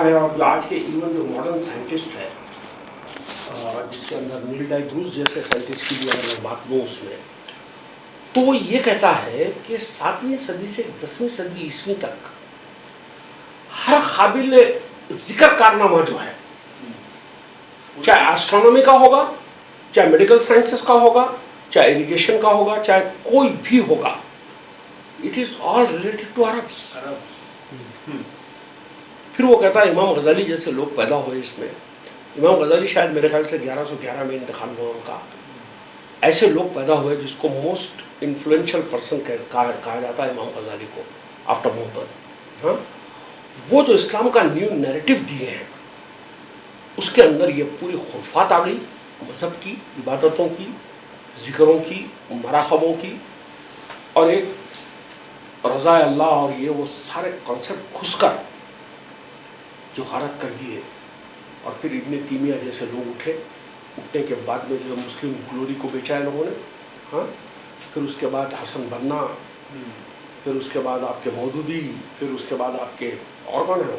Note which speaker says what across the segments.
Speaker 1: ہے اور جو آج کے ایون جو ماڈرن سائنٹسٹ ہے جس کے اندر نیل ڈائی گروس جیسے سائنٹسٹ کی بھی اگر میں بات لوں اس میں، تو وہ یہ کہتا ہے کہ 7ویں صدی سے 10ویں صدی عیسوی تک ہر قابل ذکر کارنامہ جو ہے، چاہے ایسٹرونومی کا ہوگا، چاہے میڈیکل سائنسز کا ہوگا، چاہے ایریگیشن کا ہوگا، چاہے کوئی بھی ہوگا، it is all related to Arabs. پھر وہ کہتا ہے امام غزالی جیسے لوگ پیدا ہوئے اس میں. امام غزالی شاید میرے خیال سے 1111 میں انتقال ہوا ان کا. ایسے لوگ پیدا ہوئے جس کو موسٹ انفلوئنشل پرسن کہا جاتا ہے امام غزالی کو آفٹر محمد. ہاں، وہ جو اسلام کا نیو نیریٹو دیے ہیں اس کے اندر یہ پوری خرافات آ گئی، مذہب کی، عبادتوں کی، ذکروں کی، مراقبوں کی، اور ایک رضا اللہ اور یہ وہ سارے کانسیپٹ گھس کر جو غارت کر دیے. اور پھر ابن تیمیہ جیسے لوگ اٹھنے کے بعد میں جو ہے مسلم گلوری کو بیچا ہے لوگوں نے. ہاں، پھر اس کے بعد حسن بننا، پھر اس کے بعد آپ کے مودودی، پھر اس کے بعد آپ کے اور کون ہیں وہ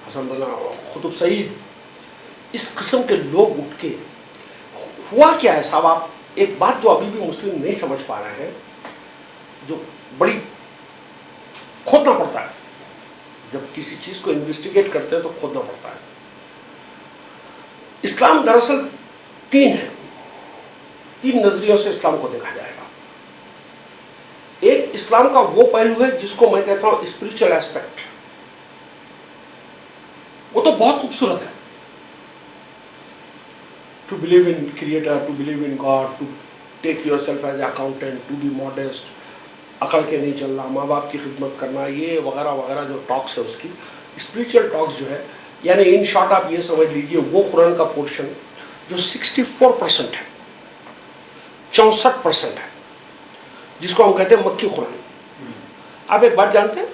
Speaker 1: حسن بننا، قطب سعید. اس قسم کے لوگ اٹھ کے ہوا کیا ہے صاحب؟ آپ ایک بات جو ابھی بھی مسلم نہیں سمجھ پا رہے ہیں، جو بڑی کھودنا پڑتا ہے، جب کسی چیز کو انویسٹیگیٹ کرتے ہیں تو کھودنا پڑتا ہے. اسلام دراصل تین ہے، تین نظریوں سے اسلام کو دیکھا جائے گا. ایک اسلام کا وہ پہلو ہے جس کو میں کہتا ہوں اسپریچل ایسپیکٹ. وہ تو بہت خوبصورت ہے، to believe in creator, to believe in God, to take yourself as a accountant, to be modest, اکڑ کے نہیں چلنا، ماں باپ کی خدمت کرنا، یہ وغیرہ وغیرہ جو ٹاکس ہے اس کی اسپریچل ٹاکس جو ہے. یعنی ان شارٹ آپ یہ سمجھ لیجئے وہ قرآن کا پورشن جو 64% ہے، 64% ہے، جس کو ہم کہتے ہیں مکی قرآن. آپ ایک بات جانتے ہیں،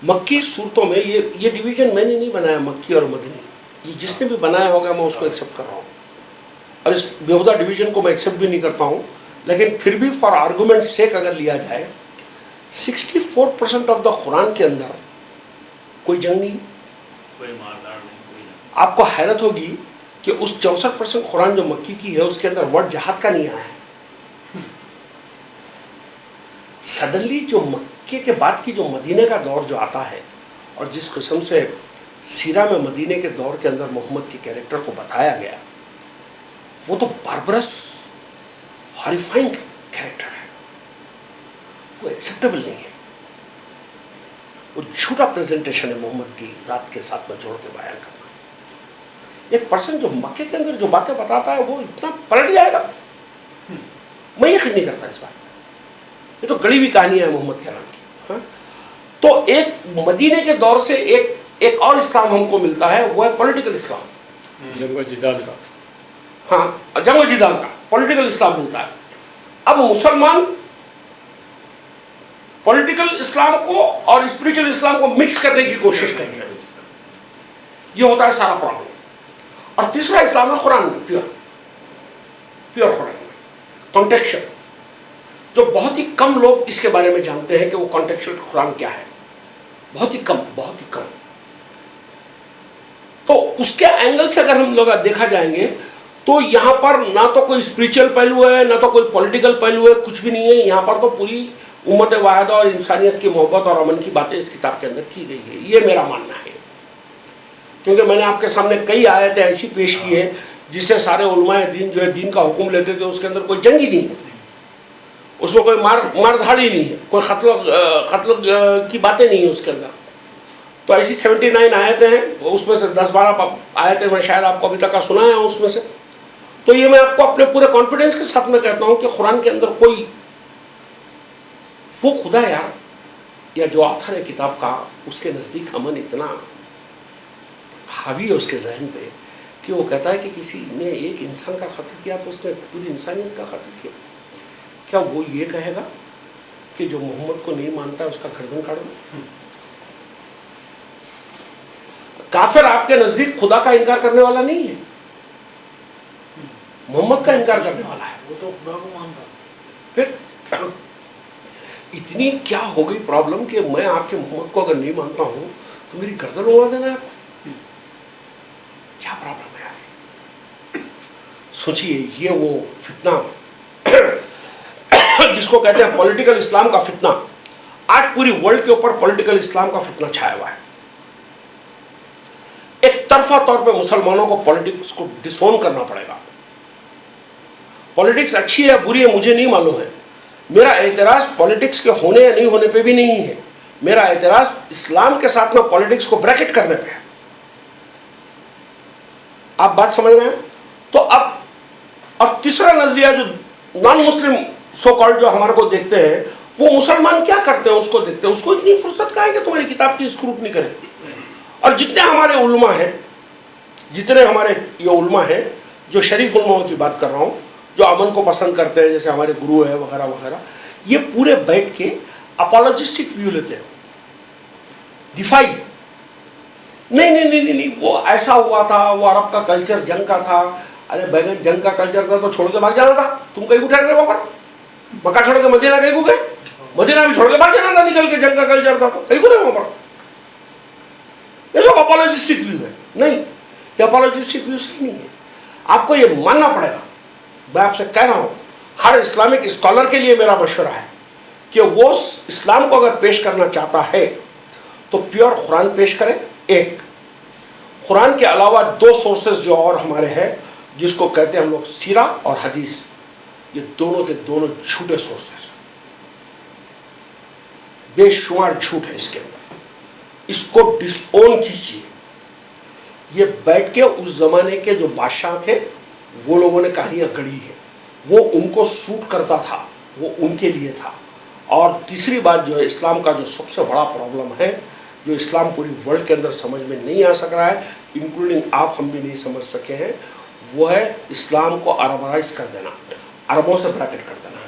Speaker 1: مکی صورتوں میں یہ ڈویژن میں نے نہیں بنایا، مکی اور مدنی، یہ جس نے بھی بنایا ہوگا میں اس کو ایکسیپٹ کر رہا ہوں، اور اس بیہودہ ڈویژن کو میں ایکسیپٹ بھی نہیں کرتا ہوں. لیکن پھر بھی فار آرگومنٹ سیک اگر لیا جائے، 64% آف دا قرآن کے اندر کوئی جنگ نہیں،
Speaker 2: کوئی ماردار نہیں، کوئی نہیں.
Speaker 1: آپ کو حیرت ہوگی کہ اس 64% قرآن جو مکی کی ہے اس کے اندر ورڈ جہاد کا نہیں آیا ہے. سڈنلی جو مکے کے بعد کی جو مدینے کا دور جو آتا ہے، اور جس قسم سے سیرہ میں مدینے کے دور کے اندر محمد کے کیریکٹر کو بتایا گیا، وہ تو باربرس ہاریفائنگ کیریکٹر ہے، وہ ایکسیپٹیبل نہیں ہے. وہ جھوٹا پریزنٹیشن ہے محمد کی ذات کے ساتھ میں جوڑ کے بیان کرنا. ایک پرسن جو مکے کے اندر جو باتیں بتاتا ہے وہ اتنا پلٹ جائے گا، میں یقین نہیں کرتا اس بات. یہ تو گڑی ہوئی کہانی ہے محمد کے نام کی. ہاں، تو ایک مدینے کے دور سے ایک اور اسلام ہم کو ملتا ہے، وہ ہے پولیٹیکل اسلام،
Speaker 3: جنگ و جدال کا.
Speaker 1: ہاں، جنگ و جدال کا پولیٹیکل اسلام ملتا ہے. اب مسلمان پولیٹیکل اسلام کو اور اسپریچل اسلام کو مکس کرنے کی کوشش کرتے ہیں، یہ ہوتا ہے سارا پرابلم. اور تیسرا اسلام ہے قرآن میں، پیور قرآن میں کانٹیکچوئل، جو بہت ہی کم لوگ اس کے بارے میں جانتے ہیں کہ وہ کانٹیکچوئل قرآن کیا ہے، بہت ہی کم، بہت ہی کم. تو اس کے اینگل سے اگر ہم لوگ دیکھا جائیں گے تو یہاں پر نہ تو کوئی اسپریچل پہلو ہے، نہ تو کوئی پولیٹیکل پہلو ہے، کچھ بھی نہیں ہے. یہاں پر تو پوری امت واحدہ اور انسانیت کی محبت اور امن کی باتیں اس کتاب کے اندر کی گئی ہے. یہ میرا ماننا ہے، کیونکہ میں نے آپ کے سامنے کئی آیتیں ایسی پیش کی ہیں جس سے سارے علماء دین جو ہے دین کا حکم لیتے تھے. اس کے اندر کوئی جنگ ہی نہیں ہے، اس میں کوئی مار دھاڑ ہی نہیں ہے، کوئی قتل کی باتیں نہیں ہیں اس کے اندر. تو ایسی 79 آیتیں ہیں، اس میں سے 10-12 آیتیں میں شاید آپ کو ابھی تک کا سنایا ہوں اس میں سے. تو یہ میں آپ کو اپنے پورے کانفیڈنس کے ساتھ میں کہتا ہوں کہ قرآن کے اندر کوئی وہ خدا یار یا جو آتھر ہے کتاب کا، اس کے نزدیک امن اتنا حاوی ہے اس کے ذہن پہ کہ وہ کہتا ہے کہ کسی نے ایک انسان کا قتل کیا تو اس نے پوری انسانیت کا قتل کیا. کیا وہ یہ کہے گا کہ جو محمد کو نہیں مانتا ہے اس کا گردن کاٹو؟ کافر آپ کے نزدیک خدا کا انکار کرنے والا نہیں ہے، محمد کا انکار کرنے والا ہے.
Speaker 2: وہ تو خدا کو مانتا.
Speaker 1: پھر اتنی کیا ہو گئی پرابلم کہ میں آپ کے محمد کو اگر نہیں مانتا ہوں تو میری گردن اڑا دینا ہے آپ کو؟ کیا پرابلم ہے یار؟ سوچیے یہ وہ فتنہ جس کو کہتے ہیں پولیٹیکل اسلام کا فتنہ، آج پوری ورلڈ کے اوپر پولیٹیکل اسلام کا فتنہ چھایا ہوا ہے. ایک طرفہ طور پہ مسلمانوں کو پولیٹکس کو ڈسون کرنا پڑے گا. پولیٹکس اچھی ہے بری ہے مجھے نہیں معلوم ہے. میرا اعتراض پولیٹکس کے ہونے یا نہیں ہونے پہ بھی نہیں ہے. میرا اعتراض اسلام کے ساتھ میں پولیٹکس کو بریکٹ کرنے پہ ہے. آپ بات سمجھ رہے ہیں؟ تو اب اور تیسرا نظریہ جو نان مسلم سو کالڈ جو ہمارے کو دیکھتے ہیں، وہ مسلمان کیا کرتے ہیں اس کو دیکھتے ہیں. اس کو اتنی فرصت کہاں ہے کہ تمہاری کتاب کی اسکروٹنی کریں. اور جتنے ہمارے علماء ہیں، جتنے ہمارے یہ علماء ہیں جو شریف علماء کی بات کر رہا ہوں، جو امن کو پسند کرتے ہیں، جیسے ہمارے گرو ہے وغیرہ وغیرہ، یہ پورے بیٹھ کے اپالوجسٹک ویو لیتے ہیں. دفاعی نہیں وہ ایسا ہوا تھا، وہ عرب کا کلچر جنگ کا تھا. ارے بھائی جنگ کا کلچر تھا تو چھوڑ کے بھاگ جانا تھا. تم کہیں کو ٹھہر رہے وہاں پر؟ مکہ چھوڑ کے مدینہ کہیں کو گئے؟ مدینہ بھی چھوڑ کے بھاگ جانا تھا نکل کے. جنگ کا کلچر تھا تو کہیں کو رہے وہاں پر. یہ سب اپالوجسٹک ویو ہے. نہیں، یہ اپالوجسٹک ویو صحیح نہیں ہے. آپ کو یہ ماننا پڑے گا. میں آپ سے کہہ رہا ہوں، ہر اسلامک اسکالر کے لیے میرا مشورہ ہے کہ وہ اسلام کو اگر پیش کرنا چاہتا ہے تو پیور قرآن پیش کرے. ایک قرآن کے علاوہ دو سورسز جو اور ہمارے ہیں، جس کو کہتے ہیں ہم لوگ سیرہ اور حدیث، یہ دونوں کے دونوں جھوٹے سورسز، بے شمار جھوٹ ہے اس کے اندر. اس کو ڈس اون کیجیے. یہ بیٹھ کے اس زمانے کے جو بادشاہ تھے وہ لوگوں نے کہانیاں گڑھی ہے، وہ ان کو سوٹ کرتا تھا، وہ ان کے لیے تھا. اور تیسری بات جو ہے، اسلام کا جو سب سے بڑا پرابلم ہے، جو اسلام پوری ورلڈ کے اندر سمجھ میں نہیں آ سک رہا ہے، انکلوڈنگ آپ ہم بھی نہیں سمجھ سکے ہیں، وہ ہے اسلام کو عربائز کر دینا، عربوں سے بریکٹ کر دینا.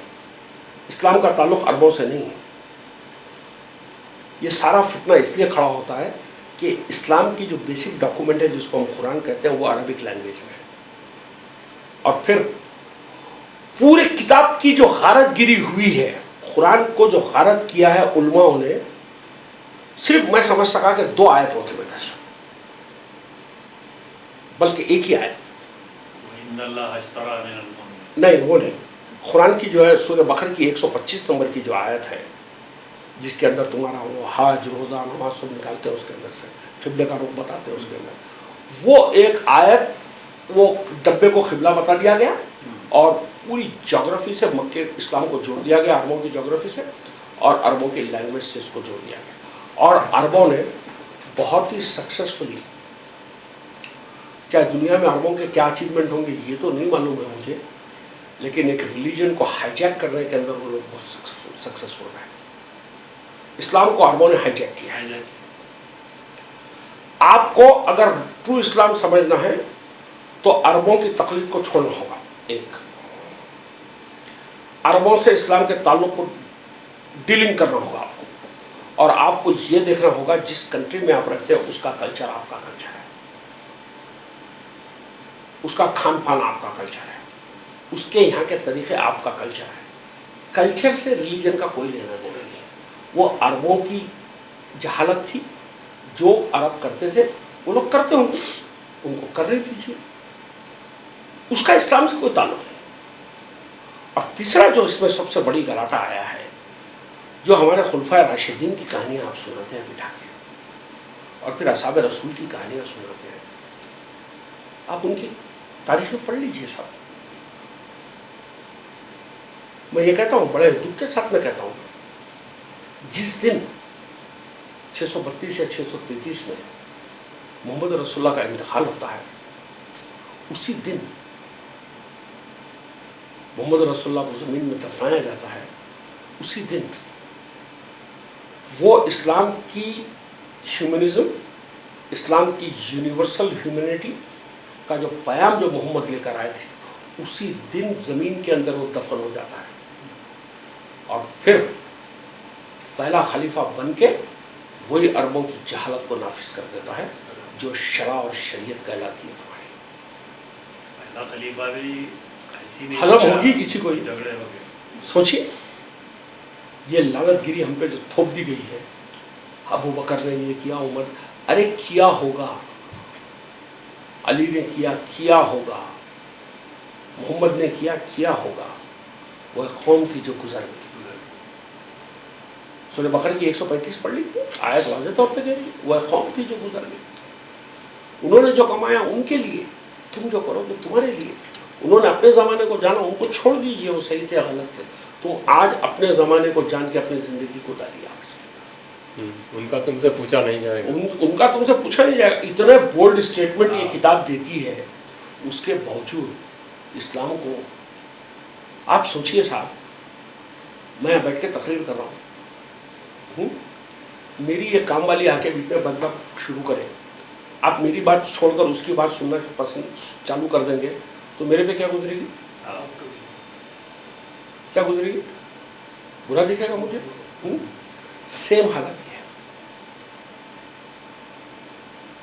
Speaker 1: اسلام کا تعلق عربوں سے نہیں ہے. یہ سارا فتنہ اس لیے کھڑا ہوتا ہے کہ اسلام کی جو بیسک ڈاکومنٹ ہے جس کو ہم قرآن کہتے ہیں، وہ عربک لینگویج میں ہے. اور پھر پورے کتاب کی جو غارت گیری ہوئی ہے، قرآن کو جو غارت کیا ہے علماء نے، صرف میں سمجھ سکا کہ 2 آیتوں کی وجہ سے، بلکہ ایک ہی آیت.
Speaker 2: وَإِنَّ اللَّهَ اشْتَرَىٰ مِنَ الْمُؤْمِنِينَ،
Speaker 1: نہیں وہ نہیں. قرآن کی جو ہے سورہ بقرہ کی 125 نمبر کی جو آیت ہے، جس کے اندر تمہارا وہ حج روزہ نماز سب نکالتے ہیں، اس کے اندر سے قبلے کا رخ بتاتے ہیں، اس کے اندر وہ ایک آیت، وہ ڈبے کو قبلہ بتا دیا گیا اور پوری جغرافی سے مکے اسلام کو جوڑ دیا گیا، عربوں کی جغرافی سے اور عربوں کی لینگویج سے اس کو جوڑ دیا گیا. اور عربوں نے بہت ہی سکسیسفلی، کیا دنیا میں عربوں کے کیا اچیومنٹ ہوں گے یہ تو نہیں معلوم ہے مجھے، لیکن ایک ریلیجن کو ہائی جیک کرنے کے اندر وہ لوگ بہت سکسیسفل رہے. اسلام کو عربوں نے ہائی جیک کیا ہے. آپ کو اگر ٹرو اسلام سمجھنا ہے تو عربوں کی تقلید کو چھوڑنا ہوگا. ایک، عربوں سے اسلام کے تعلق کو ڈیلنگ کرنا ہوگا آپ کو، اور آپ کو یہ دیکھنا ہوگا جس کنٹری میں آپ رہتے ہیں اس کا کلچر آپ کا کلچر ہے، اس کا کھان پان آپ کا کلچر ہے، اس کے یہاں کے طریقے آپ کا کلچر ہے. کلچر سے ریلیجن کا کوئی لینا دینا نہیں. وہ عربوں کی جہالت تھی، جو عرب کرتے تھے وہ لوگ کرتے ہوں گے، ان کو کرنے دیجیے، اس کا اسلام سے کوئی تعلق نہیں. اور تیسرا جو اس میں سب سے بڑی گلاٹا آیا ہے، جو ہمارے خلفائے راشدین کی کہانیاں آپ سناتے ہیں بٹھا کے، اور پھر اصحاب رسول کی کہانیاں سناتے ہیں. آپ ان کی تاریخ میں پڑھ لیجیے صاحب. میں یہ کہتا ہوں، بڑے دکھ کے ساتھ میں کہتا ہوں، جس دن 632 یا 633 میں محمد رسول اللہ کا انتقال ہوتا ہے، اسی دن محمد رسول اللہ کو زمین میں دفنایا جاتا ہے. اسی دن وہ اسلام کی ہیومنزم، اسلام کی یونیورسل ہیومینٹی کا جو پیام جو محمد لے کر آئے تھے، اسی دن زمین کے اندر وہ دفن ہو جاتا ہے. اور پھر پہلا خلیفہ بن کے وہی عربوں کی جہالت کو نافذ کر دیتا ہے، جو شرع اور شریعت کہلاتی ہے تمہاری.
Speaker 2: پہلا خلیفہ بھی
Speaker 1: ہضم ہوگی کسی کو ہی.
Speaker 2: جھگڑے ہو گئے.
Speaker 1: سوچیے، یہ لعنت گیری ہم پہ جو تھوپ دی گئی ہے، ابو بکر نے یہ کیا، عمر، ارے کیا ہوگا، علی نے کیا ہوگا، محمد نے کیا ہوگا. وہ ایک قوم تھی جو گزر گئی. سورہ بقرہ کی 135 پڑھ لی تھی، آیت واضح طور پہ کہہ رہی ہے وہ ایک قوم تھی جو گزر گئی. انہوں نے جو کمایا ان کے لیے، تم جو کرو گے تمہارے لیے. انہوں نے اپنے زمانے کو جانا، ان کو چھوڑ دیجئے وہ صحیح تھے یا غلط تھے. تم آج اپنے زمانے کو جان کے اپنی زندگی کو ڈالیے.
Speaker 3: ان کا تم سے پوچھا نہیں جائے گا.
Speaker 1: ان کا تم سے پوچھا نہیں جائے گا. اتنے بولڈ اسٹیٹمنٹ یہ کتاب دیتی ہے، اس کے باوجود اسلام کو آپ سوچئے صاحب، میں بیٹھ کے تقریر کر رہا ہوں، میری یہ کام والی آ کے بیچ میں بندہ شروع کرے، آپ میری بات چھوڑ کر اس کی بات سننا پسند چالو کر دیں گے تو میرے پہ کیا گزرے گی؟ کیا گزرے گی؟ برا دکھے گا مجھے. سیم حالت یہ ہے.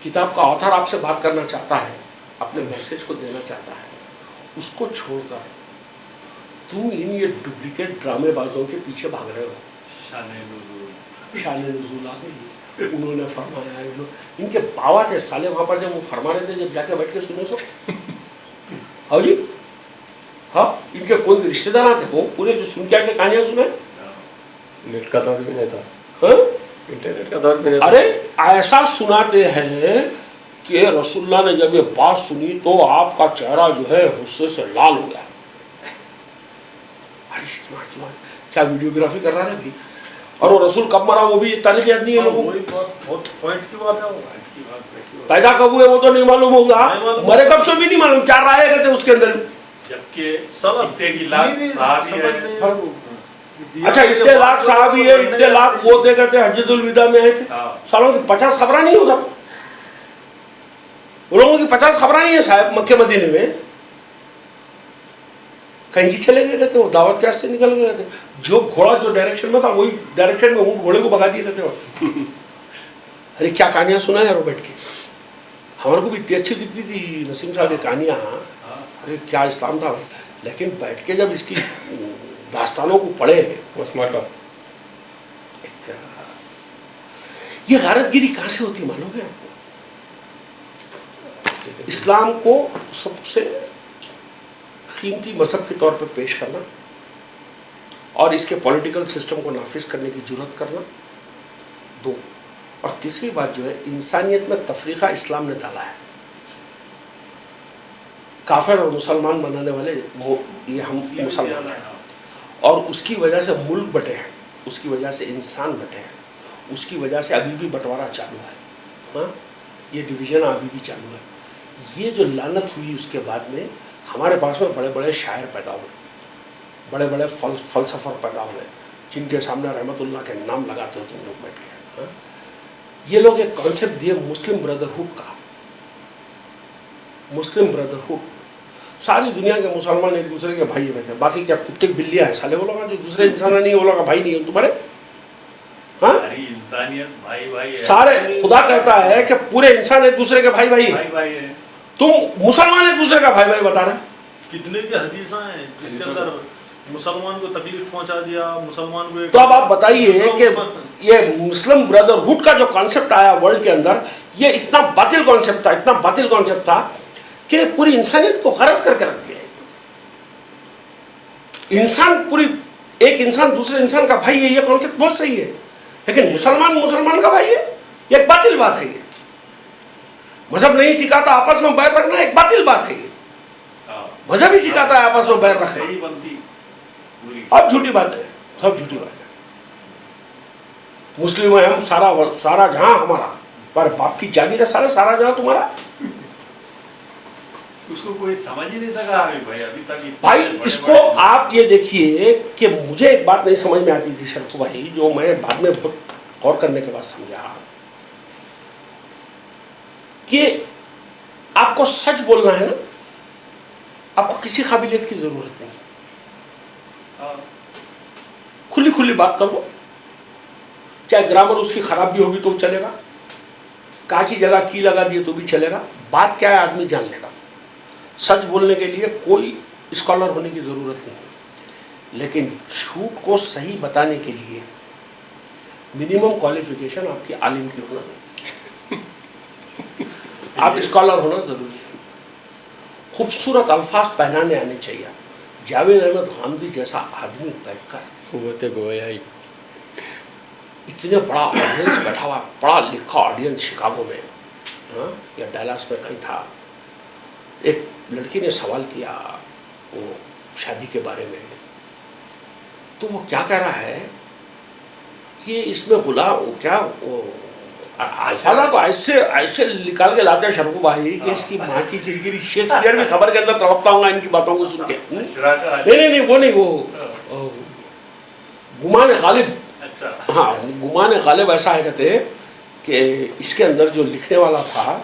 Speaker 1: کتاب کا آتھر آپ سے بات کرنا چاہتا ہے، اپنے میسج کو دینا چاہتا ہے، اس کو چھوڑ کر تم یہ ڈپلیکیٹ ڈرامے بازوں کے پیچھے بھاگ رہے ہو. شان نزول آ گئی، انہوں نے فرمایا، ان کے باوا تھے سالے وہاں پر جب وہ فرما رہے تھے، جب جا کے بیٹھ کے سنے سو. ہاں جی، ہاں، ان کے کوئی رشتے دار تھے وہ پورے جو سن کے آ کے کہانیاں سنیں.
Speaker 3: نیٹ کا دور بھی نہیں تھا،
Speaker 1: ہاں،
Speaker 3: انٹرنیٹ کا دور بھی نہیں تھا.
Speaker 1: ارے ایسا سناتے ہیں کہ رسول اللہ نے جب یہ بات سنی تو آپ کا چہرہ جو ہے غصے سے لال ہو گیا. کیا ویڈیوگرافی کر رہا ہے بھی. اور وہ رسول کب مرا وہ بھی تاریخ یاد نہیں ہے لوگوں کو. پیدا کب ہوئے وہ تو نہیں معلوم ہوگا، مرے کب سے بھی نہیں معلوم. 4 رائے گئے تھے اس کے اندر.
Speaker 2: جبکہ اتنے کی لاکھ صحابی ہیں.
Speaker 1: اچھا اتنے لاکھ صحابی ہے، اتنے لاکھ وہ دے گئے تھے حجۃ الوداع میں آئے تھے. سالوں کی 50 خبریں نہیں ہوتا. وہ لوگوں کی 50 خبریں نہیں ہے صاحب مکہ مدینے میں. کہیں کی چلے گئے تھے وہ دعوت کے راستے نکل گئے تھے. جو گھوڑا جو ڈائریکشن میں تھا وہی ڈائریکشن میں وہ گھوڑے کو بھگا دیے تھے وہاں. ارے کیا کہانیاں سنا ہے بیٹھ کے. ہمارے کو بھی اتنی اچھی دکھتی تھی نسیم صاحب یہ کہانیاں. ارے کیا اسلام تھا بھائی. لیکن بیٹھ کے جب اس کی داستانوں کو پڑھے،
Speaker 3: پوسٹ مارٹم،
Speaker 1: یہ غارت گیری کہاں سے ہوتی معلوم ہے آپ کو؟ اسلام کو سب سے قیمتی مذہب کے طور پہ پیش کرنا اور اس کے پولیٹیکل سسٹم کو نافذ کرنے کی جرات کرنا، 2. اور تیسری بات جو ہے انسانیت میں تفریقہ اسلام نے ڈالا ہے. کافر اور مسلمان بنانے والے یہ ہم مسلمان ہیں، اور اس کی وجہ سے ملک بٹے ہیں، اس کی وجہ سے انسان بٹے ہیں، اس کی وجہ سے ابھی بھی بٹوارا چالو ہے. ہاں، یہ ڈویژن ابھی بھی چالو ہے. یہ جو لعنت ہوئی اس کے بعد میں ہمارے پاس میں بڑے بڑے شاعر پیدا ہوئے، بڑے بڑے فلسفر پیدا ہوئے، جن کے سامنے رحمت اللہ کے نام لگاتے ہو تم لوگ بیٹھ کے. یہ لوگ ایک کانسیپٹ دیے مسلم بردرہڈ کا. مسلم بردرہڈ، ساری دنیا کے مسلمان ایک دوسرے کے بھائی رہتے ہیں. باقی کیا کتے بلیاں ہیں سالے وہ لوگ جو دوسرے انسان نہیں وہ لوگ بھائی نہیں ہیں تمہارے. ہاں،
Speaker 2: انسانیت بھائی بھائی ہے.
Speaker 1: سارے خدا کہتا ہے کہ پورے انسان ایک دوسرے کے بھائی بھائی ہیں. تم مسلمان ایک دوسرے کا بھائی بھائی بتا رہے ہیں.
Speaker 4: کتنے کی حدیثیں ہیں جس کے اندر مسلمان کو تکلیف پہنچا دیا، مسلمان کو.
Speaker 1: تو اب آپ بتائیے کہ یہ مسلم بردرہڈ کا جو کانسیپٹ آیا ورلڈ کے اندر، یہ اتنا باطل کانسیپٹ تھا، اتنا باطل کانسیپٹ تھا کہ پوری انسانیت کو غرق کر کے رکھ دیا. انسان پوری ایک انسان دوسرے انسان کا بھائی ہے، یہ کانسیپٹ بہت صحیح ہے. لیکن مسلمان مسلمان کا بھائی ہے، یہ ایک باطل بات ہے. یہ مذہب نہیں سکھاتا آپس میں بیر رکھنا، ایک باطل بات ہے. یہ مذہب ہی سکھاتا ہے آپس میں بیر رکھنا. اب جھوٹی بات ہے، سب جھوٹی بات ہے. مسلم ہیں ہم، سارا جہاں ہمارا، پر باپ کی جاگیر ہے سارا جہاں تمہارا.
Speaker 2: اس کو کوئی سمجھ ہی نہیں سکا ابھی تک.
Speaker 1: بھائی اس کو آپ یہ دیکھیے کہ مجھے ایک بات نہیں سمجھ میں آتی تھی شرف بھائی، جو میں بعد میں بہت غور کرنے کے بعد سمجھا کہ آپ کو سچ بولنا ہے نا، آپ کو کسی قابلیت کی ضرورت نہیں. کھلی کھلی بات کر لو، چاہے گرامر اس کی خراب بھی ہوگی تو چلے گا، کا کی جگہ کی لگا دیے تو بھی چلے گا. بات کیا ہے آدمی جان لے گا. سچ بولنے کے لیے کوئی اسکالر ہونے کی ضرورت نہیں. لیکن جھوٹ کو صحیح بتانے کے لیے منیمم کوالیفیکیشن آپ کی عالم کی ہونا چاہیے. آپ اسکالر ہونا ضروری ہے. خوبصورت الفاظ پہنانے آنے چاہیے. جاوید احمد غامدی جیسا آدمی بیٹھ کر
Speaker 3: قوت گویائی.
Speaker 1: اتنے بڑا آڈینس بیٹھا ہوا, پڑھا لکھا آڈینس شکاگو میں یا ڈالاس میں کہیں تھا. ایک لڑکی نے سوال کیا وہ شادی کے بارے میں, تو وہ کیا کہہ رہا ہے کہ اس میں غلام کیا سالہ کو ایسے نکال کے لاتے ہیں شرفو بھائی کہ اس کی ماں کی چرگری شیکسپیئر بھی خبر کے اندر تڑپتا ہوں گا ان کی باتوں کو سن کے. نہیں وہ نہیں, وہ گمان غالب. ہاں گمان غالب ایسا ہے کہتے کہ اس کے اندر جو لکھنے والا تھا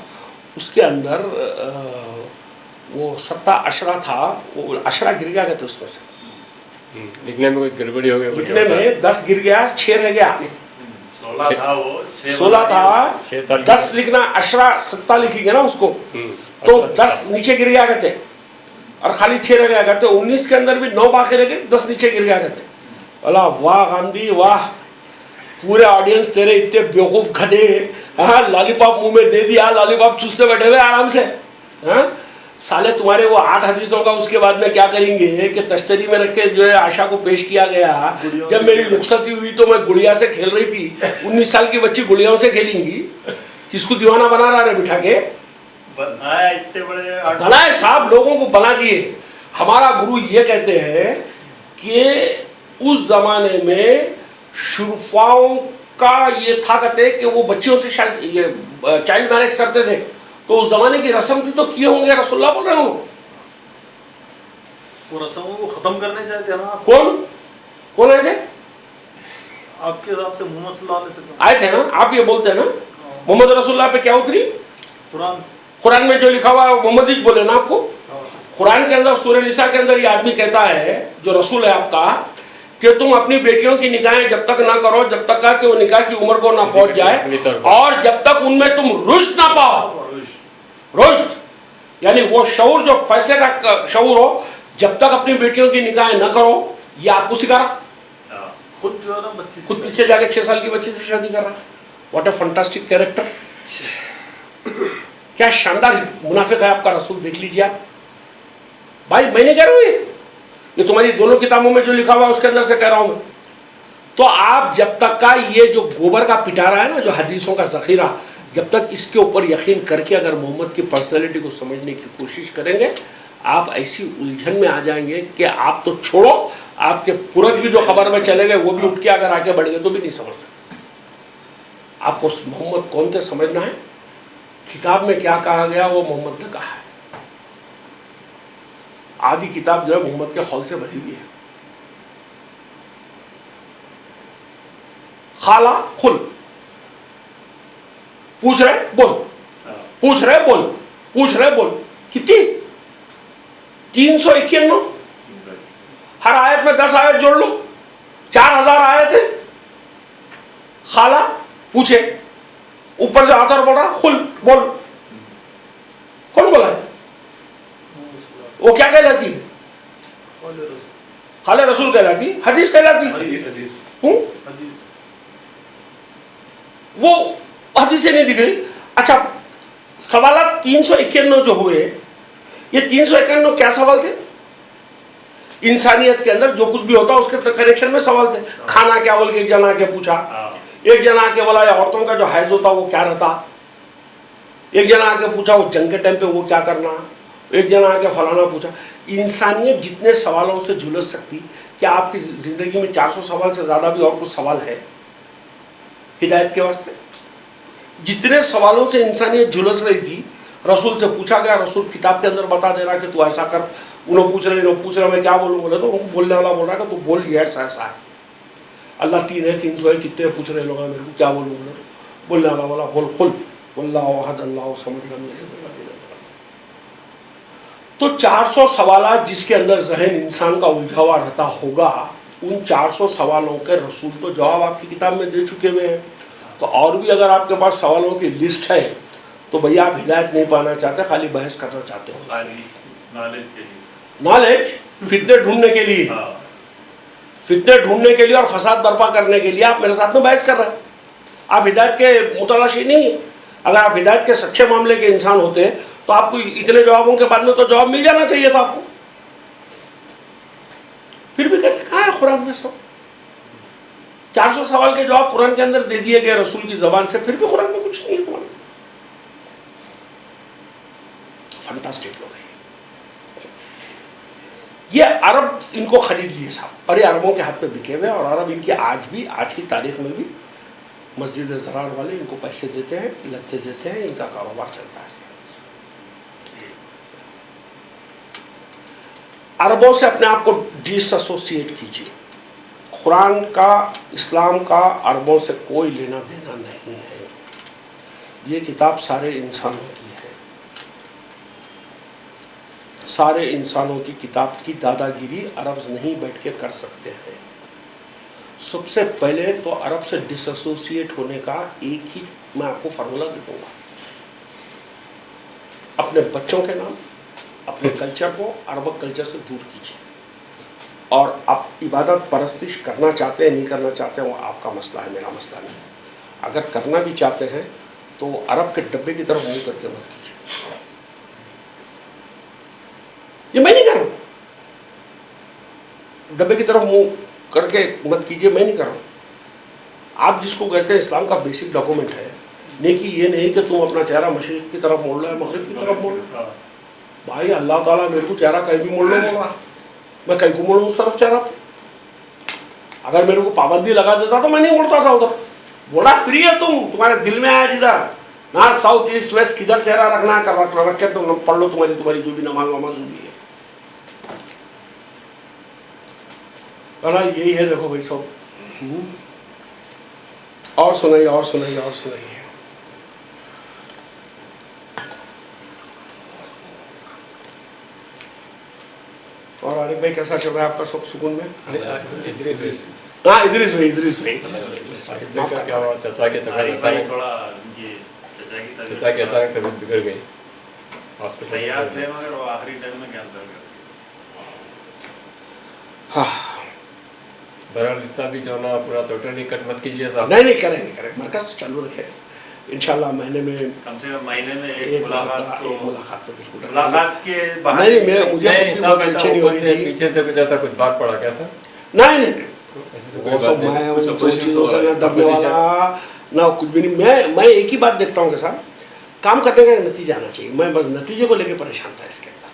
Speaker 1: اس کے اندر وہ 17 اشرا تھا, وہ اشرا گر گیا کہتے اس میں سے.
Speaker 3: لکھنے میں کوئی گڑبڑی ہو گئی,
Speaker 1: لکھنے میں 10 گر گیا, 6 رہ گیا. 16 تھا, 10 لکھنا, اشرا 17 لکھی گے نا اس کو, تو 10 نیچے گر گیا کہتے اور خالی 6 رہ گیا کہتے. 19 کے اندر بھی 9 باقی رہ گئے, 10 نیچے گر گیا کہتے. اللہ واہ غامدی واہ, پورے آڈینس تیرے اتنے بیوقوف گدھے, ہاں لالی پاپ منہ میں دے دیا, لالی پاپ چوستے بیٹھے ہوئے آرام سے. ہاں سالے تمہارے وہ 8 حدیثوں کا اس کے بعد میں کیا کریں گے کہ تشتری میں رکھ کے جو ہے عائشہ کو پیش کیا گیا. جب میری رخصتی ہوئی تو میں گڑیا سے کھیل رہی تھی. 19 سال کی بچی گڑیاؤں سے کھیلیں گی, کس کو دیوانہ بنا رہا ہے بٹھا کے؟ بنائے صاحب, لوگوں کو بنا دیے. ہمارا گرو یہ کہتے ہیں کہ اس زمانے میں شرفاؤں کا یہ تھا کہتے کہ وہ بچیوں سے چائلڈ میرج کرتے تھے, تو اس زمانے کی رسم تھی تو کیے ہوں گے. رسول اللہ بول رہے ہوں
Speaker 4: وہ رسموں کو ختم کرنے چاہتے ہیں نا.
Speaker 1: کون آئے تھے
Speaker 4: آپ کے حساب سے؟ محمد صلی اللہ علیہ وسلم
Speaker 1: آئے تھے نا. آپ یہ بولتے ہیں نا محمد رسول اللہ پہ کیا اتری؟ قرآن میں جو لکھا ہوا ہے محمد ہی بولے نا آپ کو. قرآن کے اندر سورہ نساء کے اندر یہ آدمی کہتا ہے جو رسول ہے آپ کا کہ تم اپنی بیٹیوں کی نکاحیں جب تک نہ کرو جب تک کہ وہ نکاح کی عمر کو نہ پہنچ جائے, اور جب تک ان میں تم رشد نہ پاؤ. رشد یعنی وہ شعور جو فیصلے کا شعور ہو, جب تک اپنی بیٹیوں کی نکاحیں نہ کرو. یہ آپ کو سکھا رہا,
Speaker 4: خود جو ہے نا
Speaker 1: خود پیچھے جا کے 6 سال کی بچی سے شادی کر رہا. What a fantastic character. کیا شاندار منافق ہے آپ کا رسول, دیکھ لیجیے آپ. بھائی میں نے کہہ رہا ہوں یہ تمہاری دونوں کتابوں میں جو لکھا ہوا ہے اس کے اندر سے کہہ رہا ہوں میں. تو آپ جب تک کا یہ جو گوبر کا پٹارا ہے نا, جو حدیثوں کا ذخیرہ, جب تک اس کے اوپر یقین کر کے اگر محمد کی پرسنالٹی کو سمجھنے کی کوشش کریں گے, آپ ایسی الجھن میں آ جائیں گے کہ آپ تو چھوڑو, آپ کے پورک بھی جو خبر میں چلے گئے وہ بھی اٹھ کے اگر آگے بڑھ گئے تو بھی نہیں سمجھ سکتے. آپ کو محمد کون تھے سمجھنا ہے. کتاب میں کیا کہا گیا وہ محمد نے کہا ہے. آدھی کتاب جو ہے محمد کے خول سے بھری ہوئی ہے. خالہ خل, پوچھ رہے بول, پوچھ رہے بول, پوچھ رہے بول. کتنی 391. ہر آیت میں 10 آیت جوڑ لو, 4000 آیت ہے. خالہ پوچھے, اوپر سے آتر بول رہا خل بول. کون بولا ہے؟ وہ کیا کہلاتی ہے؟ خالہ رسول کہلاتی, حدیث کہلاتی. وہ حدیثیں نہیں دکھ رہی. اچھا سوالات 391 جو ہوئے, یہ 391 کیا سوال تھے؟ انسانیت کے اندر جو کچھ بھی ہوتا اس کے کنیکشن میں سوال تھے. کھانا کیا بول کے ایک جنا کے پوچھا, ایک جنا کے بولا عورتوں کا جو حیض ہوتا وہ کیا رہتا, ایک جنا کے پوچھا وہ جنگ کے ٹائم پہ وہ کیا کرنا, ایک جنا کے فلانا پوچھا. انسانیت جتنے سوالوں سے جھلس سکتی, کیا آپ کی زندگی میں 400 سوال سے زیادہ بھی اور کچھ سوال ہے ہدایت کے واسطے؟ جتنے سوالوں سے انسانیت جھلس رہی تھی رسول سے پوچھا گیا. رسول کتاب کے اندر بتا دے رہا کہ تو ایسا کر. انہوں پوچھ رہے میں کیا بولوں, بولے تو بولنے والا بول رہا کہ تو بول یہ ایسا ایسا ہے. اللہ 3 ہے 300 ہے, کتنے پوچھ رہے لوگ میرے کو کیا بولوں, بولے تو بولنے والا بولا بول خل واللہ احد اللہ صمد لم یلد ولم یولد. تو 400 سوالات جس کے اندر ذہن انسان کا الجھا ہوا رہتا ہوگا, ان 400 سوالوں کے رسول تو جواب آپ کی کتاب میں دے چکے ہوئے ہیں. تو اور بھی اگر آپ کے پاس سوالوں کی لسٹ ہے تو بھیا آپ ہدایت نہیں پانا چاہتے, خالی بحث کرنا چاہتے ہو. نالج فتنے ڈھونڈنے کے لیے, فتنے ڈھونڈنے کے لیے اور فساد برپا کرنے کے لیے آپ میرے ساتھ میں بحث کر رہے ہیں. آپ ہدایت کے متلاشی نہیں ہیں. اگر آپ ہدایت کے سچے معاملے کے انسان ہوتے تو آپ کو اتنے جوابوں کے بعد میں تو جواب مل جانا چاہیے تھا آپ کو. پھر بھی کہتے کہاں ہے قرآن میں سب؟ 400 سوال کے جواب قرآن کے اندر دے دیے گئے رسول کی زبان سے, پھر بھی قرآن میں کچھ نہیں ہے تمہارے. فنٹاسٹک لوگ ہیں یہ عرب, ان کو خرید لیے صاحب, اور یہ عربوں کے ہاتھ میں بکے ہوئے, اور عرب ان کی آج کی تاریخ میں بھی مسجد زرار والے ان کو پیسے دیتے ہیں, لتے دیتے ہیں, ان کا کاروبار چلتا ہے. اس کے عربوں سے اپنے آپ کو ڈس ایسوسیٹ کیجیے. قرآن کا, اسلام کا عربوں سے کوئی لینا دینا نہیں ہے. یہ کتاب سارے انسانوں کی ہے. سارے انسانوں کی کتاب کی دادا گیری عرب نہیں بیٹھ کے کر سکتے ہیں. سب سے پہلے تو عرب سے ڈس ایسوسیٹ ہونے کا ایک ہی میں آپ کو فارمولا دے دوں گا. اپنے بچوں کے نام, اپنے کلچر کو عربک کلچر سے دور کیجیے. اور آپ عبادت پرستش کرنا چاہتے ہیں نہیں کرنا چاہتے ہیں وہ آپ کا مسئلہ ہے, میرا مسئلہ نہیں. اگر کرنا بھی چاہتے ہیں تو عرب کے ڈبے کی طرف منہ کر کے مت کیجیے. یہ میں نہیں کر رہا ہوں, ڈبے کی طرف منہ کر کے مت کیجیے, میں نہیں کر رہا ہوں. آپ جس کو کہتے ہیں اسلام کا بیسک ڈاکومنٹ ہے نیکی, یہ نہیں کہ تم اپنا چہرہ مشرق کی طرف موڑ لو یا مغرب کی طرف موڑ لو. بھائی اللہ تعالیٰ میرے کو چہرہ کہیں بھی موڑ لو بول رہا, میں کہیں کو موڑوں اس طرف چہرہ. اگر میرے کو پابندی لگا دیتا تو میں نہیں موڑتا تھا ادھر. بولا فری ہے تم, تمہارے دل میں آیا جدھر, نارتھ ساؤتھ ایسٹ ویسٹ کدھر چہرہ رکھنا ہے کر رکھے تم پڑھ لو, تمہاری جو بھی نماز وماز ہوئی ہے. یہی ہے دیکھو بھائی سب. اور سنائیے اور سنائیے اور سنائیے. اور عارف بھائی کیسا چل رہا ہے آپ کا سب سکون میں؟ ہاں ادریس بھائی
Speaker 3: کیا ہوا, چچا کی طبیعت بگڑ گئی, ہاسپٹل بہرحال اتنا بھی جو نا پورا ٹوٹلی کٹ مت کیجیے صاحب.
Speaker 1: نہیں کریں مرکز چالو رکھیں انشاءاللہ. مہینے میں
Speaker 2: کم سے کم مہینے میں
Speaker 1: ایک ملاقات تو بالکل.
Speaker 2: ملاقات کے
Speaker 1: نہیں مجھے پیچھے نہیں ہو رہی تھی,
Speaker 3: پیچھے سے کچھ ایسا کچھ بات پڑا کیسا؟
Speaker 1: نہیں وہ سب میں ان چیزوں سے نہ ڈرنے والا نہ کچھ بھی نہیں. میں ایک ہی بات دیکھتا ہوں کہ صاحب کام کرنے کا نتیجہ آنا چاہیے. میں بس نتیجے کو لے کے پریشان تھا اس کے اندر.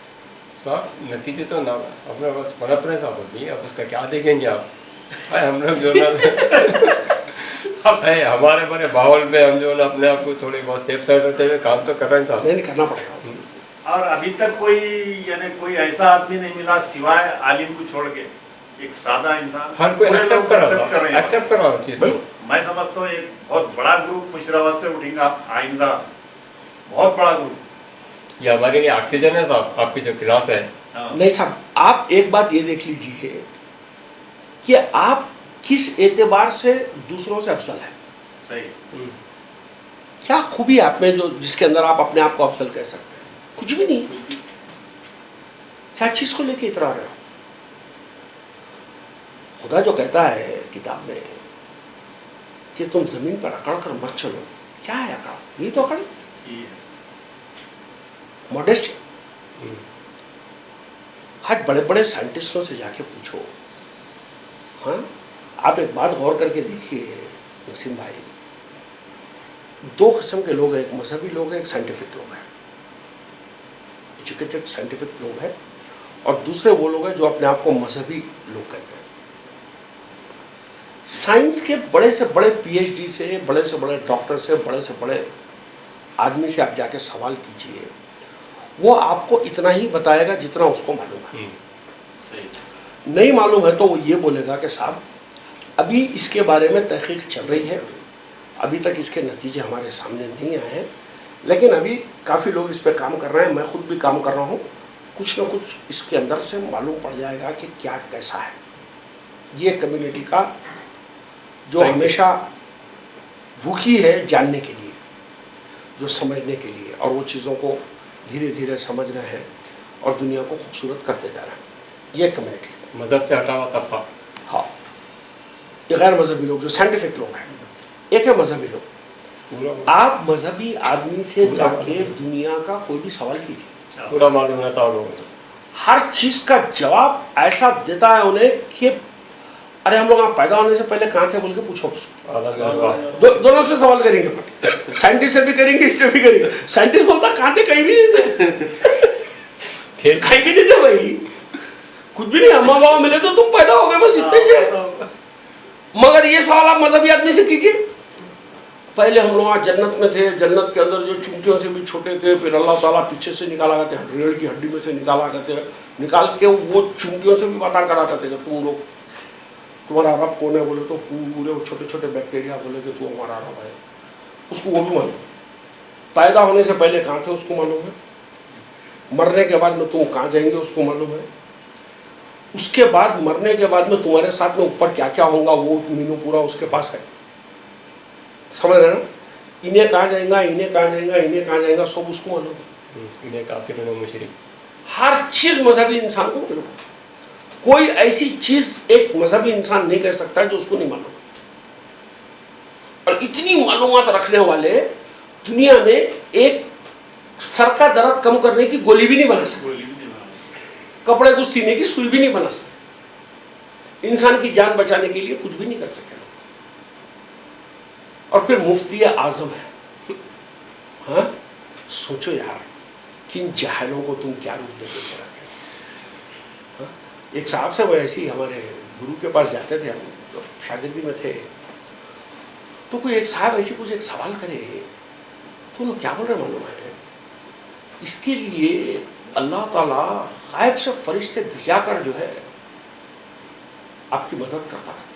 Speaker 3: صاحب نتیجے تو نہ اپنے پاس منافع صاحب ہوتی, اب اس کا کیا دیکھیں گے آپ. ہم لوگ جو ہمارے بڑے ماحول میں ہم جو اپنے آپ کو تھوڑی بہت سیف سائڈ رہتے ہوئے کام تو کر رہے ہیں صاحب.
Speaker 1: نہیں کرنا پڑے گا.
Speaker 2: اور ابھی تک کوئی ایسا آدمی نہیں ملا سوائے عالم کو چھوڑ کے, ایک سادہ انسان
Speaker 3: ہر کوئی ایکسپٹ کر رہا ہوں چیز.
Speaker 2: میں سمجھتا ہوں ایک بہت بڑا گروپ مشرف سے اٹھیں گا آئندہ, بہت بڑا گروپ.
Speaker 3: یہ ہمارے لیے آکسیجن ہے صاحب, آپ کی جو کلاس ہے.
Speaker 1: نہیں صاحب آپ ایک بات یہ دیکھ لیجئے کہ آپ کس اعتبار سے دوسروں سے افضل ہیں.
Speaker 2: صحیح.
Speaker 1: کیا خوبی آپ میں جو جس کے اندر آپ اپنے آپ کو افضل کہہ سکتے ہیں؟ کچھ بھی نہیں. کیا چیز کو لے کے اترا رہے ہو؟ خدا جو کہتا ہے کتاب میں کہ تم زمین پر اکڑ کر مت چلو, کیا ہے اکڑ؟ یہ تو اکڑ ماڈیسٹی. آج بڑے بڑے سائنٹسٹوں سے جا کے پوچھو. ہاں آپ ایک بات غور کر کے دیکھیے نسیم بھائی, دو قسم کے لوگ ہیں, ایک مذہبی لوگ ہیں, ایک سائنٹیفک لوگ ہیں, ایجوکیٹڈ سائنٹیفک لوگ ہیں, اور دوسرے وہ لوگ ہیں جو اپنے آپ کو مذہبی لوگ کہتے ہیں. سائنس کے بڑے سے بڑے پی ایچ ڈی سے, بڑے سے بڑے ڈاکٹر سے, بڑے سے بڑے آدمی سے آپ جا کے سوال کیجئے, وہ آپ کو اتنا ہی بتائے گا جتنا اس کو معلوم ہے. نہیں معلوم ہے تو وہ یہ بولے گا کہ صاحب ابھی اس کے بارے میں تحقیق چل رہی ہے, ابھی تک اس کے نتیجے ہمارے سامنے نہیں آئے ہیں, لیکن ابھی کافی لوگ اس پہ کام کر رہے ہیں, میں خود بھی کام کر رہا ہوں, کچھ نہ کچھ اس کے اندر سے معلوم پڑ جائے گا کہ کیا کیسا ہے. یہ کمیونٹی کا جو ہمیشہ بھوکی ہے جاننے کے لیے, جو سمجھنے کے لیے, اور وہ چیزوں کو دھیرے دھیرے سمجھ رہے ہیں اور دنیا کو خوبصورت کرتے جا رہے ہیں. یہ کمیونٹی
Speaker 3: مذہب سے ہٹا ہوا طبقہ.
Speaker 1: ہاں, یہ غیر مذہبی لوگ جو سائنٹیفک لوگ ہیں. ایک ہے مذہبی لوگ, آپ مذہبی آدمی سے جا کے دنیا کا کوئی بھی سوال کیجیے،
Speaker 3: پورا معلوم رہتا ہوگا.
Speaker 1: ہر چیز کا جواب ایسا دیتا ہے انہیں کہ ارے ہم لوگ پیدا ہونے سے پہلے کہاں تھے بول کے پوچھو اس کو. دونوں سے سوال کریں گے، سائنٹسٹ سے بھی کریں گے، اس سے بھی کریں گے. سائنٹسٹ بولتا کہاں تھے، کہیں بھی نہیں تھے، کہیں بھی نہیں تھے بھائی، کچھ بھی نہیں، اماں بابا ملے تو تم پیدا ہو گئے، بس اتنے چیز. مگر یہ سوال آپ مذہبی آدمی سے کیجیے، پہلے ہم لوگ جنت میں تھے، جنت کے اندر جو چونٹیوں سے بھی چھوٹے تھے، پھر اللہ تعالیٰ پیچھے سے نکالا کرتے، ریڑھ کی ہڈی میں سے نکالا کرتے، نکال کے وہ چونٹیوں سے بھی بتا کرا کرتے کہ تم لوگ، تمہارا رب کون ہے، بولے تو پورے چھوٹے چھوٹے بیکٹیریا، بولے کہ تو ہمارا رب ہے. اس کو وہ بھی معلوم. پیدا ہونے سے پہلے کہاں تھے اس کو معلوم ہے، مرنے کے بعد میں تم کہاں جائیں گے اس کو معلوم ہے، اس کے بعد مرنے کے بعد میں تمہارے ساتھ میں اوپر کیا کیا ہوگا وہ مینو پورا اس کے پاس ہے. سمجھ رہے نا، انہیں کہاں جائیں گا، انہیں کہاں جائیں گا، انہیں کہاں جائیں گا، سب اس کو معلوم ہے.
Speaker 3: انہیں کافر انہیں مشرک،
Speaker 1: ہر چیز مذہبی انسان کو معلوم ہے. کوئی ایسی چیز ایک مذہبی انسان نہیں کر سکتا جو اس کو نہیں معلوم. اور اتنی معلومات رکھنے والے دنیا میں ایک سر کا درد کم کرنے کی گولی بھی نہیں بنا سکتے، کپڑے کو سینے کی سوئی بھی نہیں بنا سکتے، انسان کی جان بچانے کے لیے کچھ بھی نہیں کر سکتے. اور پھر مفتی اعظم ہے. ہاں سوچو یار، کن جاہلوں کو تم کیا روپ دیتے تھے. ایک صاحب سے وہ ایسی ہمارے گرو کے پاس جاتے تھے، ہم شاگردی میں تھے، تو کوئی ایک صاحب ایسی کچھ ایک سوال کرے تو انہوں کیا بول رہے معلوم ہے، اس کے لیے اللہ تعالیٰ غائب سے فرشتے بھیجا کر جو ہے آپ کی مدد کرتا ہے.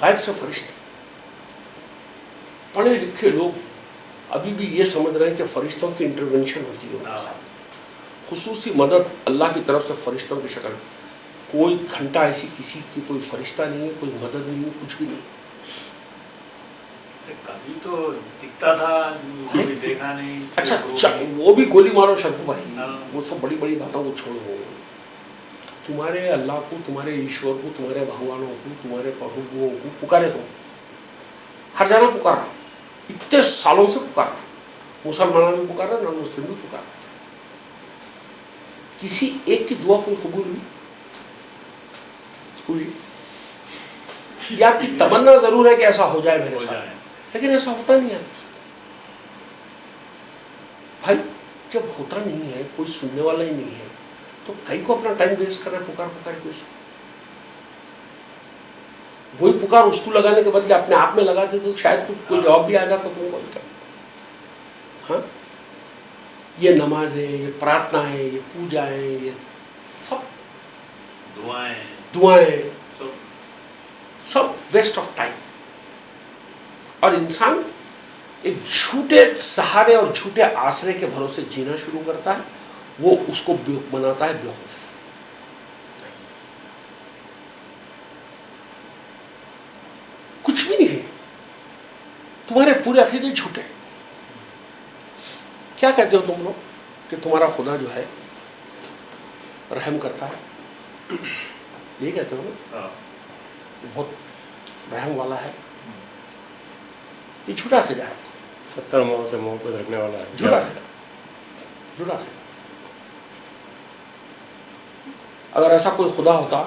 Speaker 1: غائب سے فرشتے، پڑھے لکھے لوگ ابھی بھی یہ سمجھ رہے ہیں کہ فرشتوں کی انٹرونشن ہوتی ہے ان کے ساتھ، خصوصی مدد اللہ کی طرف سے فرشتوں کی شکل. کوئی گھنٹہ ایسی کسی کی کوئی فرشتہ نہیں ہے، کوئی مدد نہیں ہے، کچھ بھی نہیں.
Speaker 2: کبھی تو دکھتا تھا، کبھی دیکھا نہیں.
Speaker 1: اچھا وہ بھی گولی مارو شرفو بھائی، وہ سب بڑی بڑی باتوں کو چھوڑو. تمہارے اللہ کو، تمہارے ایشور کو، تمہارے بھگوانوں کو، تمہارے پربھوؤں کو پکارے تم، ہر جانا پکارا، اتنے سالوں سے پکارا، مسلمانوں بھی پکارا، نان مسلم بھی پکارا. کسی ایک کی دعا کوئی قبول ہوئی؟ یا کی تمنا ضرور ہے کہ ایسا ہو جائے میرے ساتھ، لیکن ایسا ہوتا نہیں ہے بھائی. جب ہوتا نہیں ہے، کوئی سننے والا ہی نہیں ہے، تو کئی کو اپنا ٹائم ویسٹ کر رہے ہیں پکار کے اس کو. وہی پکار اس کو لگانے کے بدلے اپنے آپ میں لگاتے تو شاید کوئی جواب بھی آ جاتا تم کو. ہاں یہ نمازیں، یہ پرارتھنا ہے، یہ پوجا ہے، یہ سب دعائیں سب ویسٹ آف ٹائم. اور انسان ایک جھوٹے سہارے اور جھوٹے آسرے کے بھروسے جینا شروع کرتا ہے، وہ اس کو بناتا ہے بیوقوف. کچھ بھی نہیں ہے، تمہارے پورے عقیدے جھوٹے. کیا کہتے ہو تم لوگ کہ تمہارا خدا جو ہے رحم کرتا ہے، یہ کہتے ہو نا، بہت رحم والا ہے. یہ جھوٹا عقیدہ ہے،
Speaker 3: 70 ماہ سے منہ پہ رکھنے والا ہے،
Speaker 1: جھوٹا عقیدہ، جھوٹا عقیدہ. اگر ایسا کوئی خدا ہوتا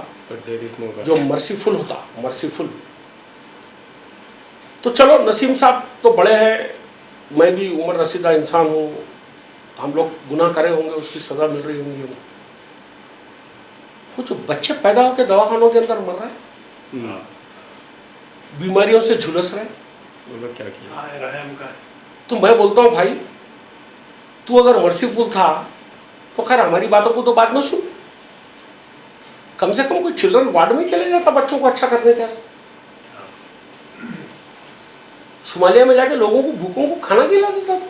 Speaker 1: جو مرسیفل ہوتا، مرسیفل، تو چلو نسیم صاحب تو بڑے ہیں، میں بھی عمر رسیدہ انسان ہوں، ہم لوگ گناہ کرے ہوں گے، اس کی سزا مل رہی ہوں گی. وہ جو بچے پیدا ہو کے دواخانوں کے اندر مر رہے ہیں، بیماریوں سے جھلس رہے ہیں،
Speaker 3: وہ لوگ کیا کیا.
Speaker 1: تو میں بولتا ہوں بھائی تو اگر مرسیفل تھا تو خیر ہماری باتوں کو تو بعد میں سن، کم سے کم کوئی چلڈرن وارڈ میں چلے جاتا بچوں کو اچھا کرنے کے. صومالیہ میں جا کے لوگوں کو بھوکوں کو کھانا کھلا دیتا تھا.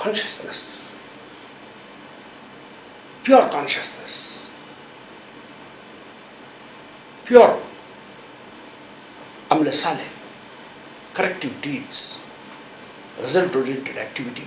Speaker 1: consciousness, pure consciousness, pure amal saleh, corrective deeds, result oriented activity.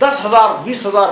Speaker 1: 10,000, 20,000,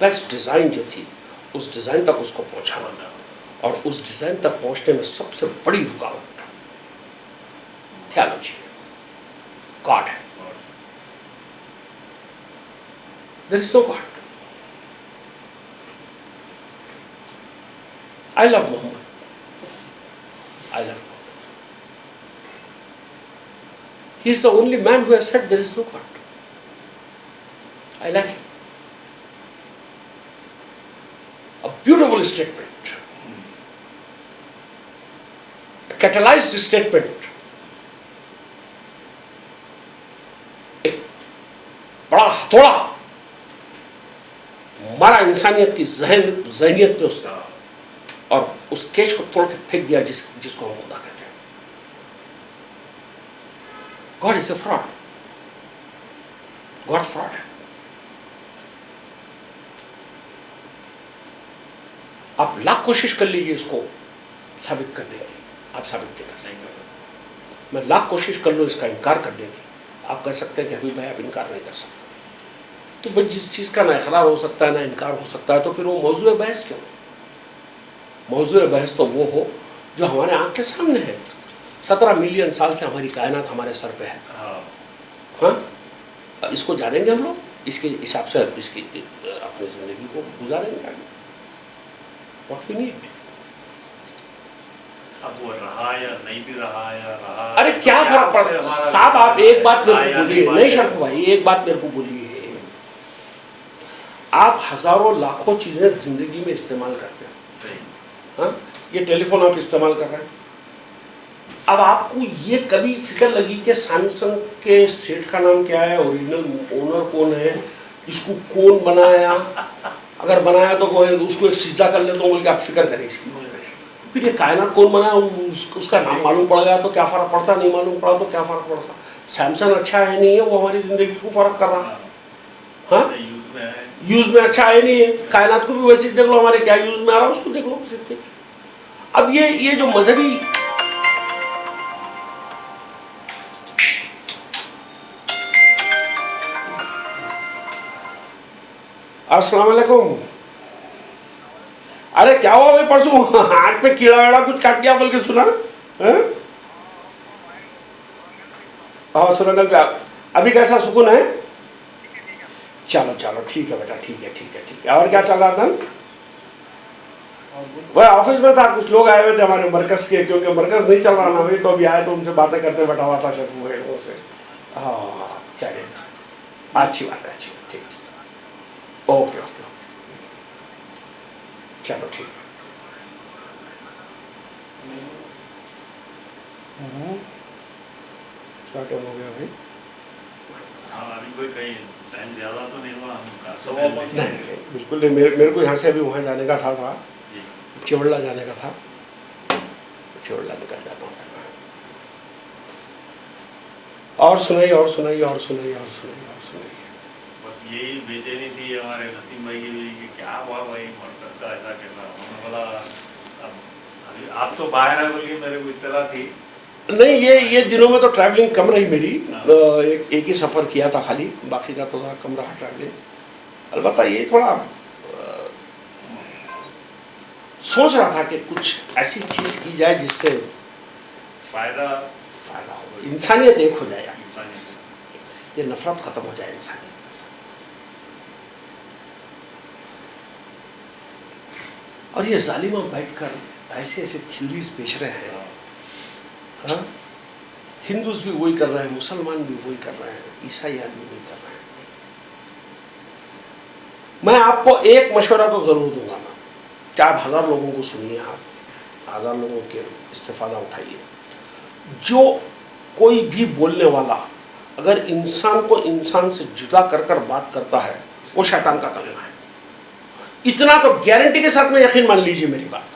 Speaker 1: best design جو تھی اس ڈیزائن تک اس کو پہنچانا، اور اس ڈیزائن تک پہنچنے میں سب سے بڑی رکاوٹ تھیالوجی ہے، گاڈ ہے. There is no God. I love Muhammad. I love Muhammad. He is the only man who has said there is no God. I like him. A beautiful statement. A catalyzed statement. ایک بڑا ہتھوڑا مارا انسانیت کی ذہنیت پہ اس نے، اور اس cash کو توڑ کے پھینک دیا جس کو ہم خدا کہتے ہیں. God is a fraud. God fraud ہے. آپ لاکھ کوشش کر لیجیے اس کو ثابت کرنے کی، آپ ثابت نہیں کر سکتے. میں لاکھ کوشش کر لوں اس کا انکار کرنے کی، آپ کہہ سکتے ہیں کہ حبیب بھائی آپ انکار نہیں کر سکتے. تو بھائی جس چیز کا نہ اقرار ہو سکتا ہے نہ انکار ہو سکتا ہے، تو پھر وہ موضوع بحث کیوں؟ موضوع بحث تو وہ ہو جو ہمارے آنکھ کے سامنے ہے. 17 ملین سال سے ہماری کائنات ہمارے سر پہ ہے. ہاں، اس کو جانیں گے ہم لوگ، اس کے حساب سے اس کی اپنی زندگی کو گزاریں گے آگے. What we need.
Speaker 2: اب وہ رہا یا نہیں بھی رہا یا رہا،
Speaker 1: ارے کیا فرق پڑتا صاحب. آپ ایک بات میرے کو بولیے، نہیں شرف بھائی ایک بات میرے کو بولیے، آپ ہزاروں لاکھوں چیزیں زندگی میں استعمال کرتے ہیں. ہاں، یہ ٹیلی فون آپ استعمال کر رہے ہیں. اب آپ کو یہ کبھی فکر لگی کہ سیمسنگ کے سیٹ کا نام کیا ہے، اوریجنل اونر کون ہے، اس کو کون بنایا، اگر بنایا تو اس کو ایک سجدہ کر لے تو بول کے آپ فکر کریں اس کی. پھر یہ کائنات کون بنایا اس کا نام معلوم پڑ گیا تو کیا فرق پڑتا، نہیں معلوم پڑا تو کیا فرق پڑتا. سیمسنگ اچھا ہے نہیں ہے، وہ ہماری زندگی کو فرق کر رہا. ہاں، یوز میں اچھا ہے نہیں ہے، کائنات کو بھی ویسے دیکھ لو، ہمارے کیا یوز میں آ رہا ہے اس کو دیکھ لو کسی طریقے. اب یہ جو مذہبی السلام علیکم. ارے کیا ہوا بھائی، پرسوں آنکھ پہ کیڑا ویڑا کچھ کاٹ گیا بول کے سنا. ہاں سرنگل پہ ابھی کیسا سکون ہے؟ چلو چلو ٹھیک ہے بیٹا، ٹھیک ہے ٹھیک ہے ٹھیک ہے. اور کیا چل رہا تھا؟ وہ آفس میں تھا، کچھ لوگ آئے ہوئے تھے ہمارے مرکز کے، کیونکہ مرکز نہیں چل رہا نا بھائی، تو ابھی آئے تو ان سے باتیں کرتے بیٹھا ہوا تھا شرف بھائی سے. ہاں چلیے اچھی بات ہے، اچھی بات. ٹھیک ٹھیک، اوکے اوکے، چلو ٹھیک ہے. کیا ٹائم ہو گیا بھائی؟
Speaker 2: ابھی کوئی کہیں ٹائم زیادہ تو نہیں ہوا.
Speaker 1: نہیں بالکل نہیں. میرے کو یہاں سے ابھی وہاں جانے کا تھا، تھوڑا چیوڑلہ جانے کا تھا. چیوڑلہ نکل جاتا ہوں. اور سنائیے اور سنائیے اور سنائیے اور سنائیے اور سنائیے.
Speaker 2: بس یہی بے چینی تھی ہمارے نسیم بھائی کی بھی کہ کیا ہوا بھائی مرکز کا ایسا کیسا. انہوں نے بولا ابھی آپ تو باہر ہیں بول کے میرے کو اطلاع تھی.
Speaker 1: نہیں یہ دنوں میں تو ٹریولنگ کم رہی میری. ایک ہی سفر کیا تھا خالی، باقی کا تو ذرا کم رہا ٹریولنگ. البتہ یہ تھوڑا سوچ رہا تھا کہ کچھ ایسی چیز کی جائے جس سے
Speaker 2: فائدہ
Speaker 1: ہو، انسانیت ایک ہو جائے، یہ نفرت ختم ہو جائے انسانیت سے. اور یہ ظالم بیٹھ کر ایسے ایسے تھیوریز بیچ رہے ہیں. ہاں، ہندوز بھی وہی کر رہے ہیں، مسلمان بھی وہی کر رہے ہیں، عیسائیان بھی وہی کر رہے ہیں. میں آپ کو ایک مشورہ تو ضرور دوں گا نا کہ آپ 1000 لوگوں کو سنیے، آپ 1000 لوگوں کے استفادہ اٹھائیے. جو کوئی بھی بولنے والا اگر انسان کو انسان سے جدا کر کر بات کرتا ہے وہ شیطان کا کلمہ ہے. اتنا تو گارنٹی کے ساتھ میں یقین مان لیجیے میری بات.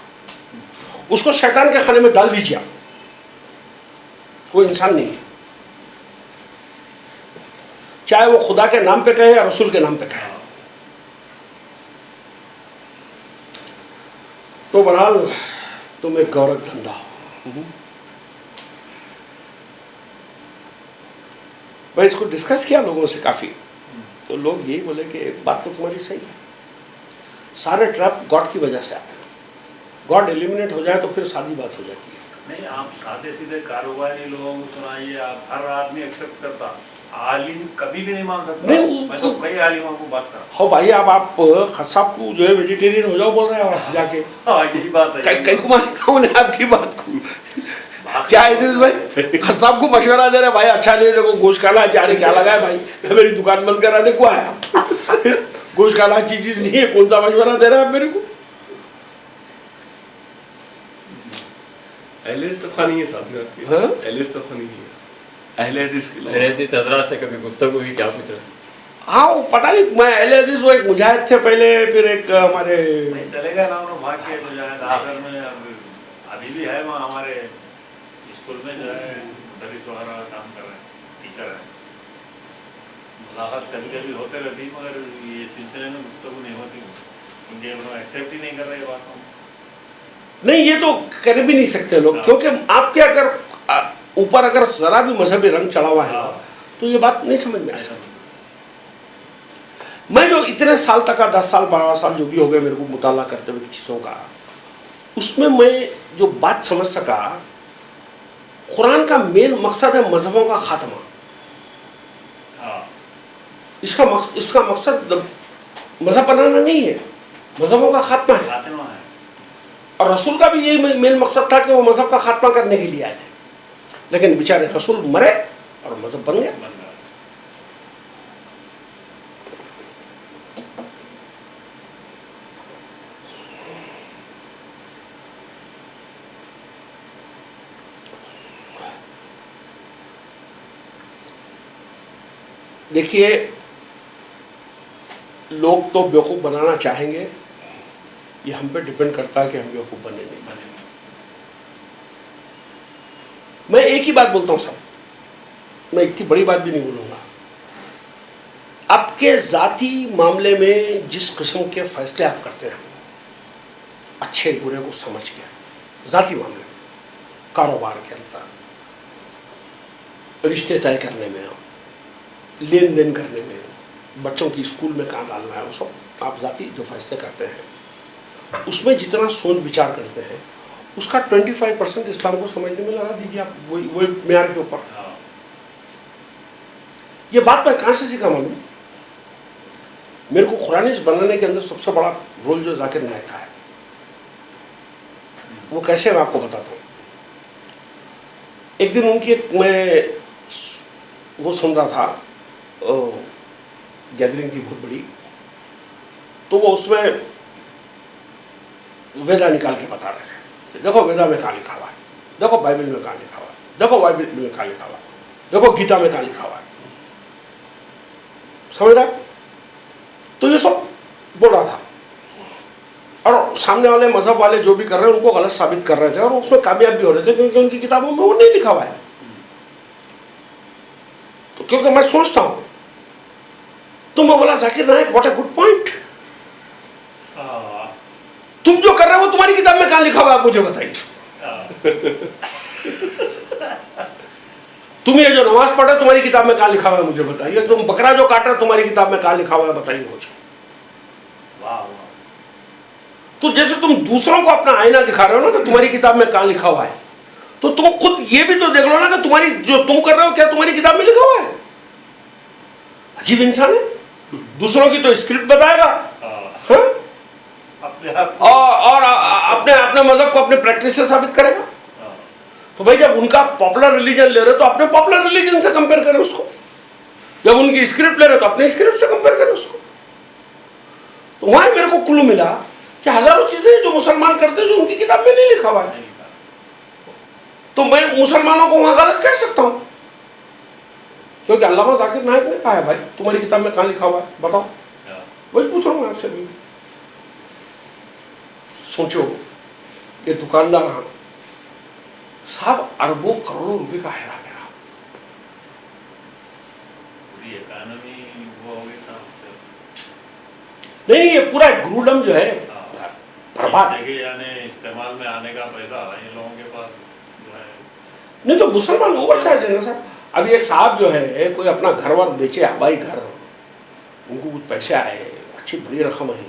Speaker 1: اس کو شیطان کے خانے میں ڈال دیجیے آپ، وہ انسان نہیں ہے، چاہے وہ خدا کے نام پہ کہے یا رسول کے نام پہ کہے. تو بہرحال تم ایک گورکھ دھندا ہو. میں اس کو ڈسکس کیا لوگوں سے کافی، تو لوگ یہی بولے کہ بات تو تمہاری صحیح ہے، سارے ٹرپ گاڈ کی وجہ سے آتے ہیں. گاڈ ایلیمنیٹ ہو جائے تو پھر سادی بات ہو جاتی ہے.
Speaker 2: نہیں آپ سادے سیدھے کاروباری لوگوں کو سنائیے, آپ ہر آدمی ایکسیپٹ کرتا, عالم کبھی بھی نہیں مان سکتا.
Speaker 1: نہیں,
Speaker 2: میں تو کئی عالموں کو بات کر رہا
Speaker 1: ہو بھائی اب آپ خصاب کو جو ہے ویجیٹیرین ہو جاؤ بول رہے ہیں آپ جا کے.
Speaker 2: ہوں. یہی بات ہے.
Speaker 1: کئی کو مانی کہوں نے آپ کی بات کو. کیا ادریس بھائی خصاب کو مشورہ دے رہے بھائی اچھا نہیں دیکھو گوشت کالا چارے کیا لگا ہے بھائی, میں میری دکان بند کرانے کو آیا, گوشت کالا اچھی چیز نہیں ہے, کون سا مشورہ دے رہے ہیں آپ میرے کو.
Speaker 5: اہل استفا نہیں ہے صاحب نے آپ کی,
Speaker 1: ہاں
Speaker 5: اہل استفا نہیں ہے, اہل حدیث کے
Speaker 3: میرے حدیث حضرات سے کبھی گفتگو ہوئی, کیا پوچھ رہے ہیں؟
Speaker 1: ہاں وہ پتہ نہیں, میں اہل حدیث وہ ایک مجاہد تھے پہلے, پھر ایک ہمارے
Speaker 2: نہیں چلے گا نا انہوں بھاگ کے مجاہد آخر میں. ابھی بھی ہے وہاں ہمارے اسکول میں جو ہے مدرس وغیرہ کام کر رہے ہیں, ٹیچر ہیں. ملاقات کبھی کبھی ہوتے رہتی, مگر یہ سلسلے میں گفتگو نہیں ہوتی کیونکہ انہوں ایکسیپٹ ہی نہیں کر رہے یہ بات کو.
Speaker 1: نہیں یہ تو کر بھی نہیں سکتے لوگ, کیونکہ آپ کے اگر اوپر اگر ذرا بھی مذہبی رنگ چڑھا ہوا ہے تو یہ بات نہیں سمجھ میں آ سکتی. میں جو اتنے سال تک 10 سال 12 سال جو بھی ہو گئے میرے کو مطالعہ کرتے ہوئے چیزوں کا, اس میں جو بات سمجھ سکا, قرآن کا مین مقصد ہے مذہبوں کا خاتمہ. اس کا مقصد مذہب بنانا نہیں ہے, مذہبوں کا خاتمہ ہے. اور رسول کا بھی یہی مین مقصد تھا کہ وہ مذہب کا خاتمہ کرنے کے لیے آئے تھے, لیکن بیچارے رسول مرے اور مذہب بن گئے. دیکھیے لوگ تو بیوقوف بنانا چاہیں گے, یہ ہم پہ ڈپینڈ کرتا ہے کہ ہم بیوقوف بنے نہیں بنے. میں ایک ہی بات بولتا ہوں صاحب, میں اتنی بڑی بات بھی نہیں بولوں گا. آپ کے ذاتی معاملے میں جس قسم کے فیصلے آپ کرتے ہیں, اچھے برے کو سمجھ کے, ذاتی معاملے میں, کاروبار کے اندر, رشتے طے کرنے میں, لین دین کرنے میں, بچوں کی اسکول میں کہاں ڈالنا ہے, وہ سب آپ ذاتی جو فیصلے کرتے ہیں اس میں جتنا سوچ بچار کرتے ہیں اس کا 25% اسلام کو سمجھنے میں لگا دیجیے آپ, وہی معیار کے اوپر. یہ بات میں کہاں سے سیکھا معلوم, میرے کو قرآن بنانے کے اندر سب سے بڑا رول جو ذاکر نائک کا ہے, وہ کیسے میں آپ کو بتاتا ہوں. ایک دن ان کی میں وہ سن رہا تھا, گیدرنگ تھی بہت بڑی, تو وہ اس میں ویدا نکال کے بتا رہے تھے کہ دیکھو ویدا میں کہاں لکھا ہوا ہے, دیکھو بائبل میں کہاں لکھا ہوا ہے, دیکھو بائبل میں کہاں لکھا ہوا ہے, دیکھو گیتا میں کہاں لکھا ہوا ہے. سمجھ رہا, تو یہ سب بول رہا تھا, اور سامنے والے مذہب والے جو بھی کر رہے ہیں ان کو غلط ثابت کر رہے تھے, اور اس میں کامیاب بھی ہو رہے تھے کیونکہ ان کی کتابوں میں وہ نہیں لکھا ہوا ہے. تو کیونکہ میں سوچتا ہوں, تو میں بولا Zakir Naik what a good point, تم جو کر رہے ہو وہ تمہاری کتاب میں کہاں لکھا ہوا ہے آپ مجھے بتائیے. تم یہ جو نماز پڑھ رہے تمہاری کتاب میں کہاں لکھا ہوا ہے مجھے بتائیے. تم بکرا جو کاٹ رہے تمہاری کتاب میں کہاں لکھا ہوا ہے بتائیے مجھے. تو جیسے تم دوسروں کو اپنا آئینہ دکھا رہے ہو نا کہ تمہاری کتاب میں کہاں لکھا ہوا ہے, تو تم خود یہ بھی تو دیکھ لو نا کہ تمہاری جو تم کر رہے ہو کیا تمہاری کتاب میں لکھا ہوا ہے. عجیب انسان ہے, دوسروں کی تو اسکرپٹ بتائے گا اور اپنے مذہب کو اپنے پریکٹس سے ثابت کرے گا. تو بھائی جب ان کا پاپولر ریلیجن لے رہے تو اپنے پاپولر ریلیجن سے کمپیئر کریں اس کو, جب ان کی اسکرپٹ لے رہے تو اپنے اسکرپٹ سے کمپیئر کریں اس کو. تو وہاں میرے کو کلو ملا کہ ہزاروں چیزیں جو مسلمان کرتے ہیں جو ان کی کتاب میں نہیں لکھا ہوا ہے, تو میں مسلمانوں کو وہاں غلط کہہ سکتا ہوں, کیونکہ علامہ ذاکر نائک نے کہا ہے بھائی تمہاری کتاب میں کہاں لکھا ہوا ہے بتاؤ. وہی پوچھ رہا ہوں آپ سے بھی. سوچو یہ دکاندار صاحب اربوں کروڑوں روپے کا ہیرا میرا, نہیں یہ پورا گروڈم جو ہے برباد.
Speaker 2: استعمال میں آنے کا پیسہ ان لوگوں کے پاس جو ہے
Speaker 1: نہیں تو مسلمان اوور چارج ہے نا صاحب. ابھی ایک صاحب جو ہے کوئی اپنا گھر ور بیچے, آبائی گھر, ان کو کچھ پیسے آئے, اچھی بڑی رقم آئی,